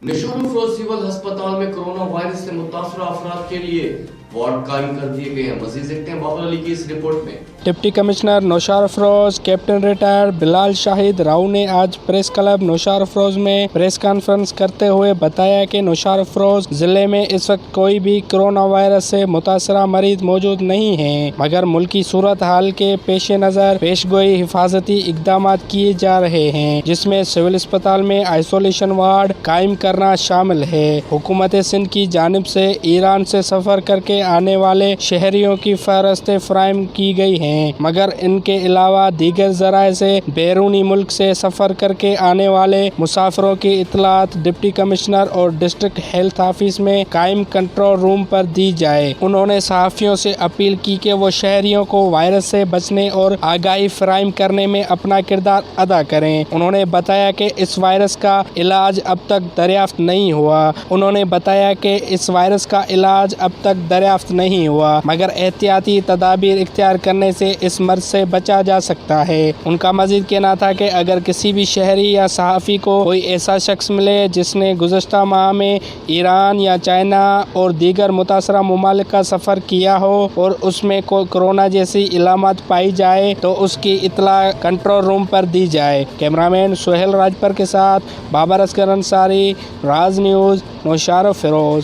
نوشہرو افراد سول ہسپتال میں کرونا وائرس سے متاثر افراد کے لیے وارڈ قائم کر دیے گئے ہیں۔ مزید دیکھتے ہیں بابر علی کی اس رپورٹ میں۔ ڈپٹی کمشنر نوشہرو افراد کیپٹن ریٹائر بلال شاہد راؤ نے آج پریس کلب نوشہرو افراد میں پریس کانفرنس کرتے ہوئے بتایا کہ نوشہرو افراد ضلع میں اس وقت کوئی بھی کرونا وائرس سے متاثرہ مریض موجود نہیں ہیں، مگر ملکی صورتحال کے پیش نظر پیشگوئی حفاظتی اقدامات کیے جا رہے ہیں، جس میں سول اسپتال میں آئسولیشن وارڈ قائم کرنا شامل ہے۔ حکومت سندھ کی جانب سے ایران سے سفر کر کے آنے والے شہریوں کی فہرستیں فراہم کی گئی ہیں، مگر ان کے علاوہ دیگر ذرائع سے بیرونی ملک سے سفر کر کے آنے والے مسافروں کی اطلاعات ڈپٹی کمشنر اور ڈسٹرکٹ ہیلتھ آفس میں قائم کنٹرول روم پر دی جائے۔ انہوں نے صحافیوں سے اپیل کی کہ وہ شہریوں کو وائرس سے بچنے اور آگاہی فراہم کرنے میں اپنا کردار ادا کریں۔ انہوں نے بتایا کہ اس وائرس کا علاج اب تک دریافت نہیں ہوا، مگر احتیاطی تدابیر اختیار کرنے سے اس مرض سے بچا جا سکتا ہے۔ ان کا مزید کہنا تھا کہ اگر کسی بھی شہری یا صحافی کو کوئی ایسا شخص ملے جس نے گزشتہ ماہ میں ایران یا چائنا اور دیگر متاثرہ ممالک کا سفر کیا ہو اور اس میں کورونا جیسی علامات پائی جائے تو اس کی اطلاع کنٹرول روم پر دی جائے۔ کیمرامین سہیل راجپر کے ساتھ بابر انصاری، راز نیوز، نوشہرو فیروز۔